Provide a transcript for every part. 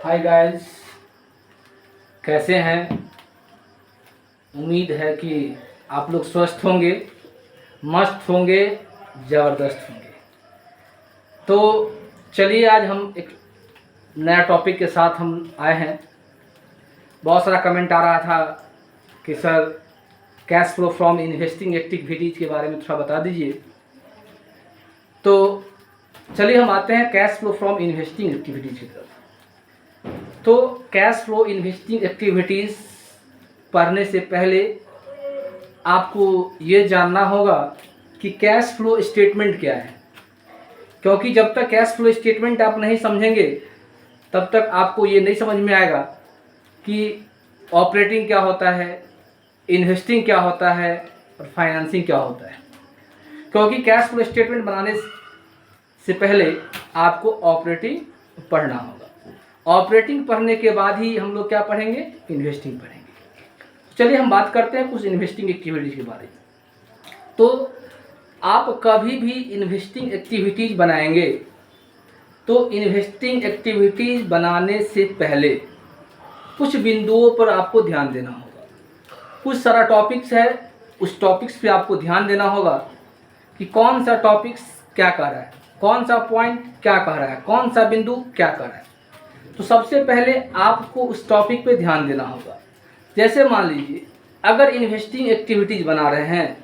Hi guys, कैसे हैं। उम्मीद है कि आप लोग स्वस्थ होंगे, मस्त होंगे, ज़बरदस्त होंगे। तो चलिए आज हम एक नया टॉपिक के साथ हम आए हैं। बहुत सारा कमेंट आ रहा था कि sir cash flow from investing activities के बारे में थोड़ा बता दीजिए। तो चलिए हम आते हैं cash flow from investing activities की तरफ। तो कैश फ्लो इन्वेस्टिंग एक्टिविटीज़ पढ़ने से पहले आपको ये जानना होगा कि कैश फ्लो स्टेटमेंट क्या है, क्योंकि जब तक कैश फ्लो स्टेटमेंट आप नहीं समझेंगे तब तक आपको ये नहीं समझ में आएगा कि ऑपरेटिंग क्या होता है, इन्वेस्टिंग क्या होता है और फाइनेंसिंग क्या होता है। क्योंकि कैश फ्लो स्टेटमेंट बनाने से पहले आपको ऑपरेटिंग पढ़ना होगा। ऑपरेटिंग पढ़ने के बाद ही हम लोग क्या पढ़ेंगे, इन्वेस्टिंग पढ़ेंगे। चलिए हम बात करते हैं कुछ इन्वेस्टिंग एक्टिविटीज़ के बारे में। तो आप कभी भी इन्वेस्टिंग एक्टिविटीज़ बनाएंगे तो इन्वेस्टिंग एक्टिविटीज़ बनाने से पहले कुछ बिंदुओं पर आपको ध्यान देना होगा। कुछ सारा टॉपिक्स है, उस टॉपिक्स पे आपको ध्यान देना होगा कि कौन सा टॉपिक्स क्या कह रहा है, कौन सा पॉइंट क्या कह रहा है, कौन सा बिंदु क्या कह रहा है। तो सबसे पहले आपको उस टॉपिक पे ध्यान देना होगा। जैसे मान लीजिए अगर इन्वेस्टिंग एक्टिविटीज़ बना रहे हैं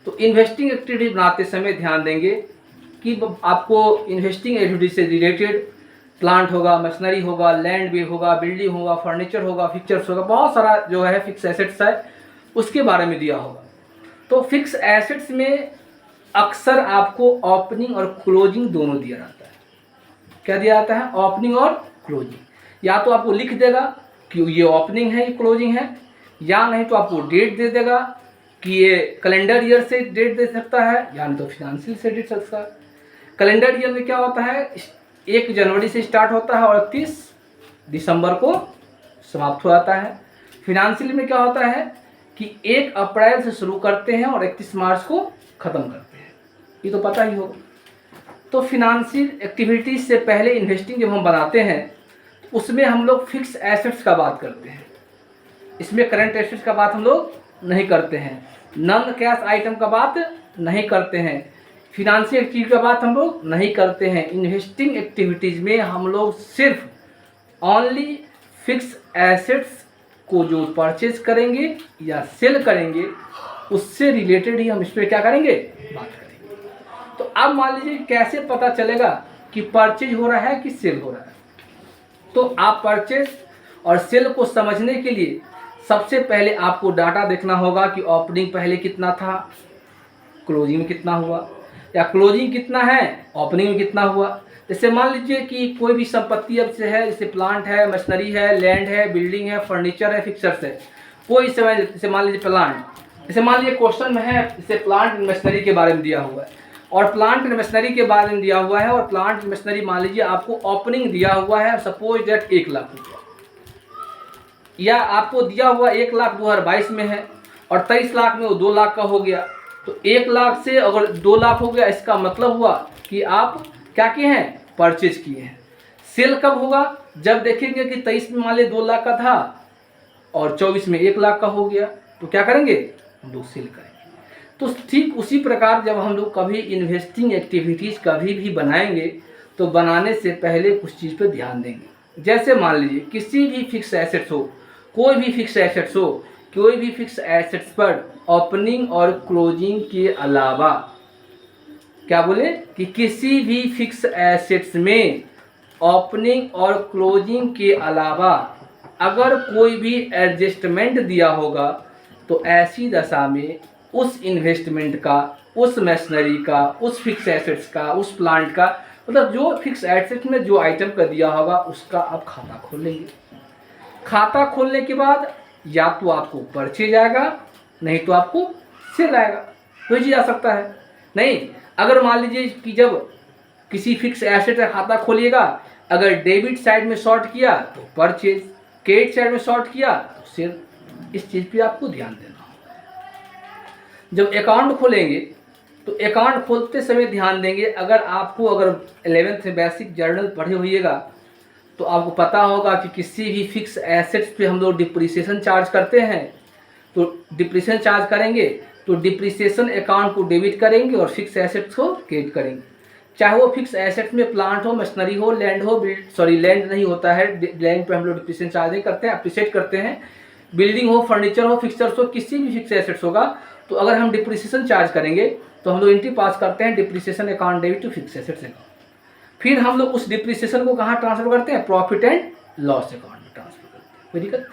तो इन्वेस्टिंग एक्टिविटीज बनाते समय ध्यान देंगे कि आपको इन्वेस्टिंग एक्टिविटीज से रिलेटेड प्लांट होगा, मशीनरी होगा, लैंड भी होगा, बिल्डिंग होगा, फर्नीचर होगा, फिक्चर्स होगा, बहुत सारा जो है फिक्स एसेट्स है उसके बारे में दिया होगा। तो फिक्स एसेट्स में अक्सर आपको ओपनिंग और क्लोजिंग दोनों दिया जाता है। क्या दिया जाता है, ओपनिंग और क्लोजिंग। या तो आपको लिख देगा कि ये ओपनिंग है, ये क्लोजिंग है, या नहीं तो आपको डेट दे देगा कि ये कैलेंडर ईयर से डेट दे सकता है, या नहीं तो फिनेंशियल से डेट सकता है। कैलेंडर ईयर में क्या होता है, 1 जनवरी से स्टार्ट होता है और 31 दिसंबर को समाप्त हो जाता है। फिनेंशियल में क्या होता है कि 1 अप्रैल से शुरू करते हैं और 31 मार्च को ख़त्म करते हैं, ये तो पता ही होगा। तो फिनेंशियल एक्टिविटीज से पहले इन्वेस्टिंग जब हम बनाते हैं तो उसमें हम लोग फिक्स एसेट्स का बात करते हैं। इसमें करंट एसेट्स का बात हम लोग नहीं करते हैं, नॉन कैश आइटम का बात नहीं करते हैं, फिनेंशियल एक्टिविटी का बात हम लोग नहीं करते हैं। इन्वेस्टिंग एक्टिविटीज़ में हम लोग सिर्फ ओनली फिक्स एसेट्स को जो परचेज करेंगे या सेल करेंगे उससे रिलेटेड ही हम इस पर क्या करेंगे, बात करेंगे। तो अब मान लीजिए कैसे पता चलेगा कि परचेज हो रहा है कि सेल हो रहा है। तो आप परचेज और सेल को समझने के लिए सबसे पहले आपको डाटा देखना होगा कि ओपनिंग पहले कितना था, क्लोजिंग में कितना हुआ, या क्लोजिंग कितना है, ओपनिंग में कितना हुआ। जैसे मान लीजिए कि कोई भी संपत्ति अब से है, जैसे प्लांट है, मशीनरी है, लैंड है, बिल्डिंग है, फर्नीचर है, फिक्सर्स है, कोई समय जैसे मान लीजिए प्लांट, जैसे मान लीजिए क्वेश्चन में है जैसे प्लांट एंड मशीनरी के बारे में दिया हुआ है और प्लांट एंड मशीनरी के बारे में दिया हुआ है और प्लांट एंड मशीनरी मान लीजिए आपको ओपनिंग दिया हुआ है सपोज दैट 1 लाख रुपया, या आपको दिया हुआ 1 लाख 2022 में है और 23 लाख में वो 2 लाख का हो गया। तो 1 लाख से अगर 2 लाख हो गया इसका मतलब हुआ कि आप क्या किए हैं, परचेज किए हैं। सेल कब होगा, जब देखेंगे कि 23 में मान लीजिए 2 लाख का था और 24 में 1 लाख का हो गया, तो क्या करेंगे, हम लोग सेल करेंगे। तो ठीक उसी प्रकार जब हम लोग कभी इन्वेस्टिंग एक्टिविटीज़ कभी भी बनाएंगे तो बनाने से पहले कुछ चीज़ पर ध्यान देंगे। जैसे मान लीजिए किसी भी फिक्स एसेट्स हो, कोई भी फिक्स एसेट्स हो, कोई भी फिक्स एसेट्स पर ओपनिंग और क्लोजिंग के अलावा, क्या बोले कि किसी भी फिक्स एसेट्स में ओपनिंग और क्लोजिंग के अलावा अगर कोई भी एडजस्टमेंट दिया होगा तो ऐसी दशा में उस इन्वेस्टमेंट का, उस मशीनरी का, उस फिक्स एसेट्स का, उस प्लांट का, मतलब जो फिक्स एसेट में जो आइटम का दिया होगा उसका आप खाता खोल लेंगे। खाता खोलने के बाद या तो आपको परचेज आएगा, नहीं तो आपको सेल आएगा, कोई चीज़ आ सकता है। नहीं, अगर मान लीजिए कि जब किसी फिक्स एसेट का खाता खोलिएगा, अगर डेबिट साइड में शॉर्ट किया तो परचेज, क्रेडिट साइड में शॉर्ट किया तो सेल। इस चीज़ पे आपको ध्यान देना होगा। जब अकाउंट खोलेंगे तो अकाउंट खोलते समय ध्यान देंगे, अगर 11th में बेसिक जर्नल पढ़े होइएगा तो आपको पता होगा कि किसी भी फिक्स एसेट्स पे हम लोग डिप्रिसिएशन चार्ज करते हैं। तो डिप्रिसिएशन चार्ज करेंगे तो डिप्रिसिएशन अकाउंट को डेबिट करेंगे और फिक्स एसेट्स को क्रेडिट करेंगे। चाहे वो फिक्स एसेट्स में प्लांट हो, मशीनरी हो, लैंड हो, लैंड नहीं होता है, लैंड पे हम लोग डिप्रिसिएशन चार्ज नहीं करते हैं, अप्रिशिएट करते हैं। बिल्डिंग हो, फर्नीचर हो, फिक्सर्स हो, किसी भी फिक्स एसेट्स होगा तो अगर हम डिप्रिसिएशन चार्ज करेंगे तो हम लोग एंट्री पास करते हैं depreciation account debit to fix assets account. फिर हम लोग उस डिप्रिसिएशन को कहाँ ट्रांसफर करते हैं? प्रॉफिट एंड लॉस अकाउंट में ट्रांसफर करते हैं। कोई दिक्कत?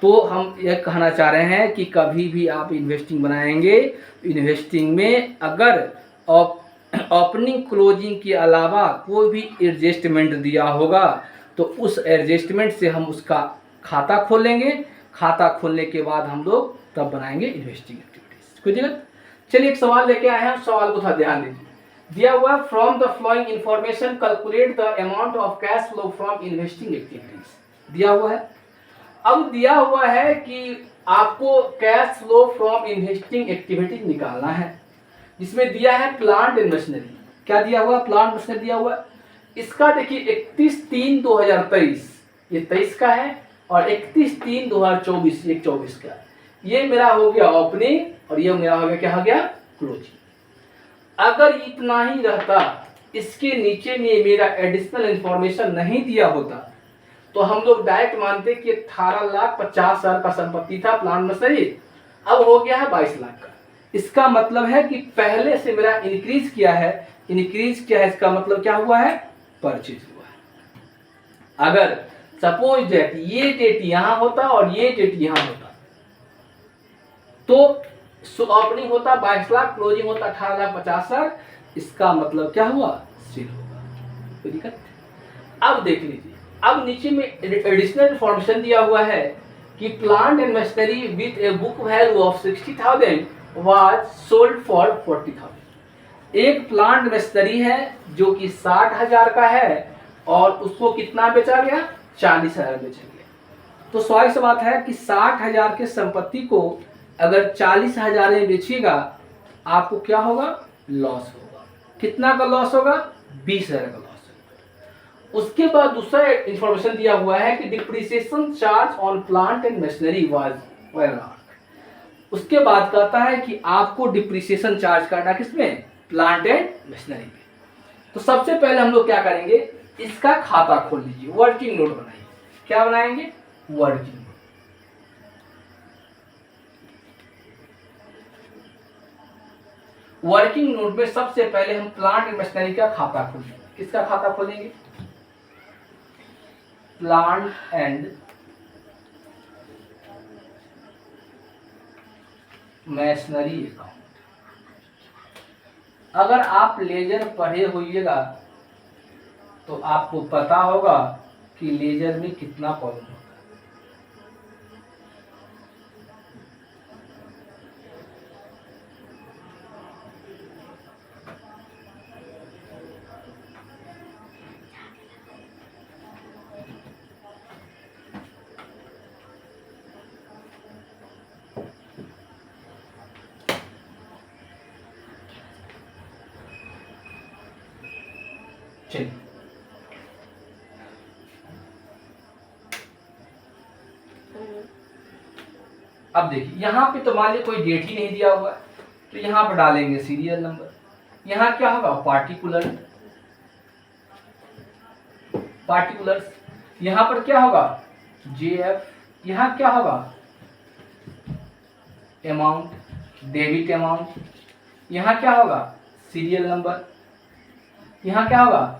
तो हम यह कहना चाह रहे हैं कि कभी भी आप इन्वेस्टिंग बनाएंगे, इन्वेस्टिंग में अगर ओपनिंग क्लोजिंग के अलावा कोई भी एडजस्टमेंट दिया होगा तो उस एडजस्टमेंट से हम उसका खाता खोलेंगे। खाता खोलने के बाद हम लोग तब बनाएंगे इन्वेस्टिंग एक्टिविटीज। कोई दिक्कत? चलिए एक सवाल लेके आए हैं, सवाल को थोड़ा ध्यान दीजिए। दिया हुआ from the flowing information calculate the amount of cash flow from investing activities दिया हुआ है। अब दिया हुआ है कि आपको cash flow from investing activities निकालना है, जिसमें दिया है प्लांट एंड मशीनरी। क्या दिया हुआ? प्लांट मशीनरी दिया हुआ। इसका देखिए 31/3/2023 ये 23 का है और 31/3/2024 ये 24 का है। ये मेरा हो गया ओपनिंग और ये मेरा हो गया क्या हो गया? क्लोजिंग। अगर इतना ही रहता, इसके नीचे में मेरा एडिशनल इंफॉर्मेशन नहीं दिया होता तो हम लोग डायरेक्ट मानते कि 18,50,000 का संपत्ति था प्लांट मशीनरी, अब हो गया है 22 लाख का। इसका मतलब है कि पहले से मेरा इंक्रीज किया है, इसका मतलब क्या हुआ है? परचेज हुआ है। अगर सपोज डेट ये डेट यहां होता और ये डेट यहां होता तो ओपनिंग होता 22 लाख, क्लोजिंग होता 18,50,000, इसका मतलब क्या हुआ? सेल होगा। कोई दिक्कत? अब देख लीजिए, अब नीचे में एडिशनल इंफॉर्मेशन दिया हुआ है कि plant and machinery with a book value of 60,000 was sold for 40,000। एक प्लांट मशीनरी है जो कि 60,000 का है और उसको कितना बेचा गया? 40,000 बेचा गया। तो स्वाभाविक सी बात है कि 60,000 के संपत्ति को अगर 40,000 में बेचिएगा आपको क्या होगा? लॉस होगा। कितना का लॉस होगा? 20,000 का लॉस होगा। उसके बाद दूसरा इंफॉर्मेशन दिया हुआ है कि depreciation charge on plant and machinery was 1 lakh. उसके बाद कहता है कि आपको डिप्रिसिएशन चार्ज करना किसमें? प्लांट एंड मशीनरी में। तो सबसे पहले हम लोग क्या करेंगे? इसका खाता खोल लीजिए, वर्किंग नोट बनाइए। क्या बनाएंगे? वर्किंग। वर्किंग नोट में सबसे पहले हम प्लांट एंड मशीनरी का खाता खोलेंगे। किसका खाता खोलेंगे? Plant and machinery account. अगर आप लेजर पढ़े होइएगा तो आपको पता होगा कि लेजर में कितना कॉलम होता है। चलिए अब देखिए, यहां पे तो मान लीजिए कोई डेट ही नहीं दिया हुआ है तो यहां पर डालेंगे सीरियल नंबर। यहां क्या होगा? पार्टिकुलर्स। यहां पर क्या होगा? जेएफ। यहां क्या होगा? Amount, debit amount. यहां क्या होगा? Serial number. यहां क्या होगा?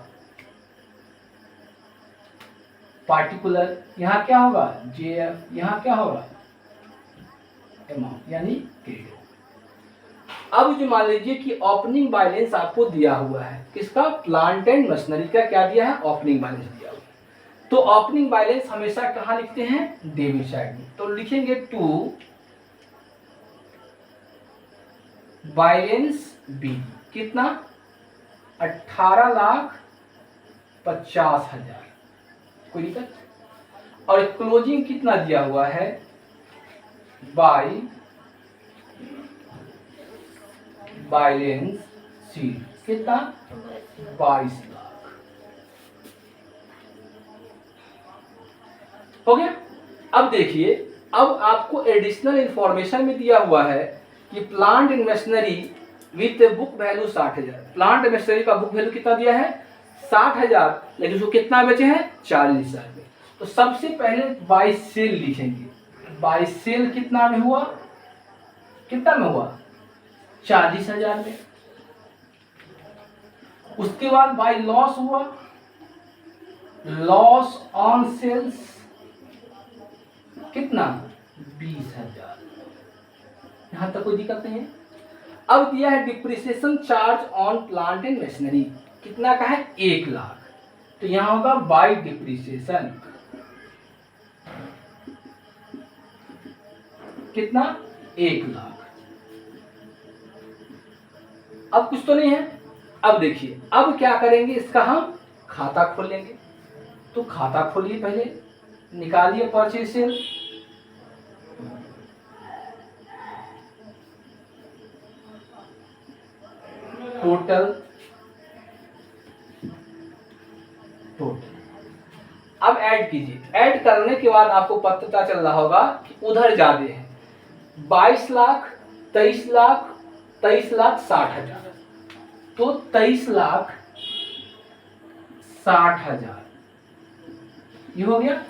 पार्टिकुलर। यहां क्या होगा? जेएफ। यहां क्या होगा? अमाउंट यानी क्रेडिट। अब जो मान लीजिए कि ओपनिंग बैलेंस आपको दिया हुआ है, किसका? प्लांट एंड मशीनरी का क्या दिया है? ओपनिंग बैलेंस दिया हुआ है। तो ओपनिंग बैलेंस हमेशा कहां लिखते हैं? डेबिट साइड में। तो लिखेंगे टू बैलेंस बी। कितना? 18,50,000। कोई दिक्कत? और क्लोजिंग कितना दिया हुआ है? बाय बैलेंस सील कितना 22 लाख हो गया। अब देखिए, अब आपको एडिशनल इंफॉर्मेशन में दिया हुआ है कि plant and machinery with book value 60,000। Plant and machinery का बुक वैल्यू कितना दिया है 60,000, लेकिन उसको कितना बेचे हैं 40,000 में। तो सबसे पहले बाय सेल लिखेंगे। बाय सेल कितना में हुआ, कितना में हुआ 40,000 में। उसके बाद बाय लॉस हुआ, लॉस ऑन सेल्स कितना 20,000। यहां तक कोई दिक्कत नहीं है। अब दिया है depreciation charge on plant and machinery, कितना का है 1 लाख। तो यहां होगा बाय डिप्रिसिएशन कितना 1 लाख। अब कुछ तो नहीं है। अब देखिए, अब क्या करेंगे, इसका हम खाता खोलेंगे। तो खाता खोलिए, पहले निकालिए परचेज सेल। टोटल अब ऐड कीजिए। ऐड करने के बाद आपको पता चल रहा होगा कि उधर ज्यादा है 22 लाख 23 लाख 23 लाख 60,000। तो 23 लाख 60,000 ये हो गया।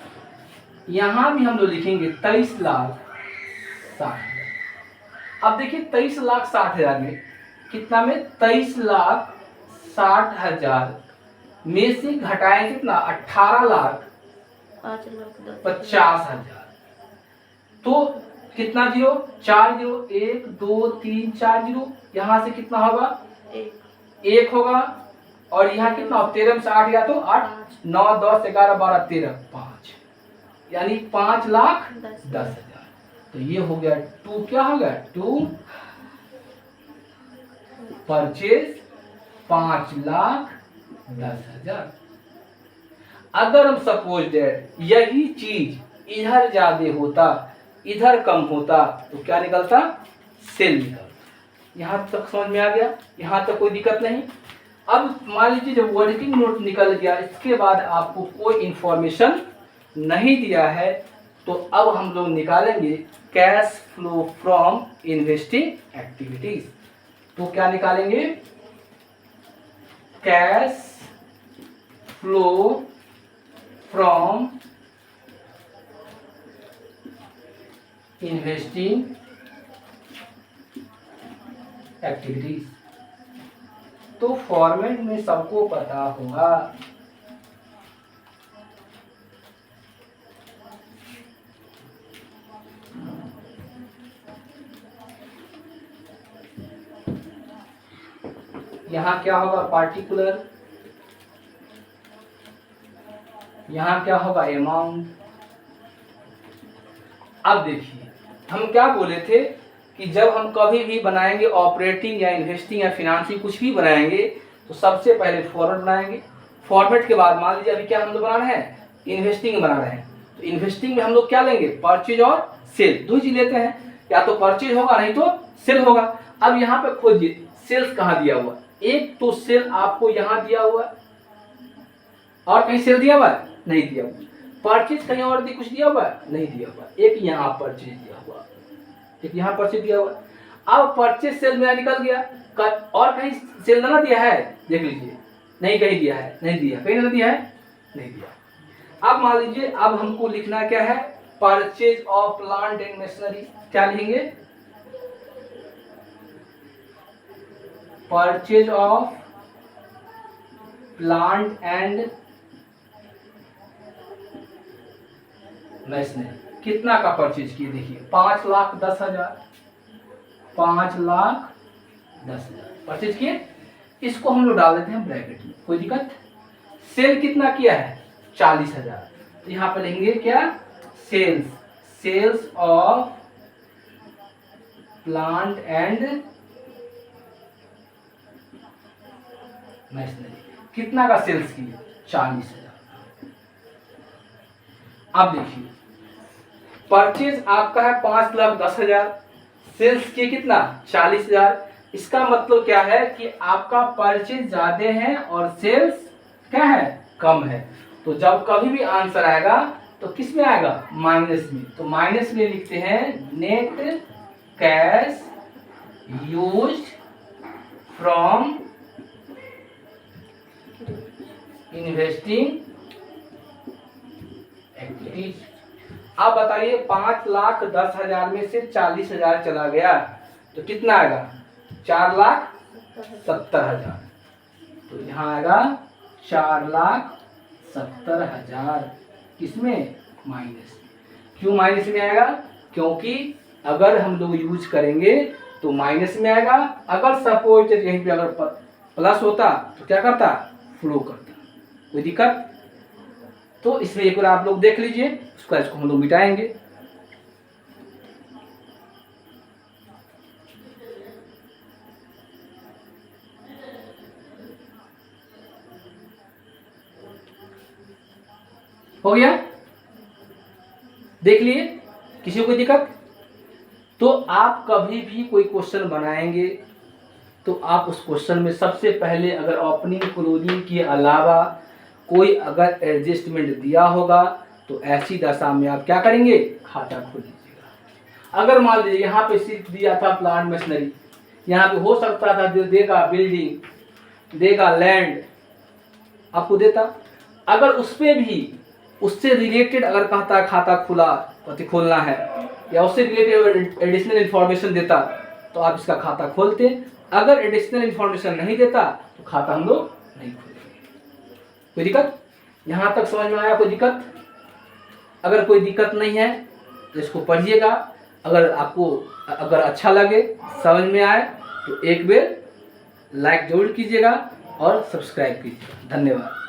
यहां भी हम लोग लिखेंगे 23 लाख 60,000। अब देखिए 23 लाख 60,000 में कितना में 23 लाख 60,000 में से घटाएं कितना 18 लाख 50,000। तो कितना जीरो 4 जीरो 1 2 3 4 जीरो, यहां से कितना होगा 1 होगा। और यहाँ कितना 13 में से 8 गया तो 8 9 10 11 12 13 5, यानी 5,10,000। तो ये हो गया 2, क्या हो गया 2 परचेज 5,10,000। अगर हम सपोज दैट यही चीज इधर ज्यादा होता इधर कम होता तो क्या निकलता सेल निकलता। यहां तक समझ में आ गया, यहां तक कोई दिक्कत नहीं। अब मान लीजिए जब वर्किंग नोट निकल गया, इसके बाद आपको कोई इंफॉर्मेशन नहीं दिया है, तो अब हम लोग निकालेंगे cash flow from investing activities. तो क्या निकालेंगे cash flow from investing activities. तो फॉर्मेट में सबको पता होगा। यहां क्या होगा पार्टिकुलर, यहां क्या होगा अमाउंट। अब देखिए, हम क्या बोले थे कि जब हम कभी भी बनाएंगे ऑपरेटिंग या इन्वेस्टिंग या फिनांसिंग कुछ भी बनाएंगे तो सबसे पहले फॉर्मेट बनाएंगे। फॉर्मेट के बाद मान लीजिए अभी क्या हम लोग बना रहे हैं इन्वेस्टिंग बना रहे हैं, तो इन्वेस्टिंग में हम लोग क्या लेंगे परचेज और सेल, दो चीज लेते हैं, या तो परचेज होगा नहीं तो सेल होगा। अब यहाँ पे खोजिए सेल्स कहाँ दिया हुआ, एक तो सेल आपको यहाँ दिया हुआ और कहीं सेल दिया हुआ नहीं दिया हुआ। परचेज कहीं और कुछ दिया हुआ नहीं दिया हुआ, एक यहाँ परचेज दिया हुआ, एक यहाँ परचेज दिया हुआ। अब परचेज सेल मेरा निकल गया, और कहीं सेल ना दिया है देख लीजिए, नहीं कहीं दिया है, नहीं दिया, कहीं ना दिया है नहीं दिया। अब मान लीजिए अब हमको लिखना क्या है purchase of plant and machinery, क्या लिखेंगे purchase of plant and machinery. कितना का परचेज किए देखिए 5,10,000, 5,10,000 परचेज किए। इसको हम लोग डाल देते हैं ब्रैकेट में, कोई दिक्कत। सेल कितना किया है 40,000, तो यहां पर लेंगे क्या sales, sales of plant and machinery. कितना का सेल्स किया 40,000। अब देखिए परचेज आपका है 5,10,000, सेल्स किए कितना 40,000, इसका मतलब क्या है कि आपका परचेज ज्यादा है और सेल्स क्या है, कम है। तो जब कभी भी आंसर आएगा तो किस में आएगा, माइनस में। तो माइनस में लिखते हैं net cash used from investing activities. आप बताइए 5,10,000 में से 40,000 चला गया तो कितना आएगा, 4,70,000। तो यहाँ आएगा 4,70,000 किसमें, माइनस में। क्यों माइनस में आएगा, क्योंकि अगर हम लोग यूज करेंगे तो माइनस में आएगा। अगर सपोज यहीं पे अगर प्लस होता तो क्या करता, फ्लो करता। कोई दिक्कत, तो इसमें एक बार आप लोग देख लीजिए, उसका इसको हम लोग मिटाएंगे। हो गया, देख लिए, किसी को कोई दिक्कत। तो आप कभी भी कोई क्वेश्चन बनाएंगे तो आप उस क्वेश्चन में सबसे पहले अगर ओपनिंग क्लोजिंग के अलावा कोई अगर एडजस्टमेंट दिया होगा तो ऐसी दशा में आप क्या करेंगे, खाता खोल लीजिएगा। अगर मान लीजिए यहाँ पे सिर्फ दिया था प्लांट मशीनरी, यहाँ पे हो सकता था देगा बिल्डिंग, देगा लैंड, आपको देता। अगर उस पे भी उससे रिलेटेड अगर कहता खाता खुला खोलना है या उससे रिलेटेड एडिशनल इंफॉर्मेशन देता तो आप इसका खाता खोलते। अगर एडिशनल इंफॉर्मेशन नहीं देता तो खाता हम लोग नहीं खोलेंगे। कोई दिक्कत, यहाँ तक समझ में आया, कोई दिक्कत? अगर कोई दिक्कत नहीं है तो इसको पढ़िएगा। अगर आपको अगर अच्छा लगे, समझ में आए तो एक बार लाइक जरूर कीजिएगा और सब्सक्राइब कीजिएगा। धन्यवाद।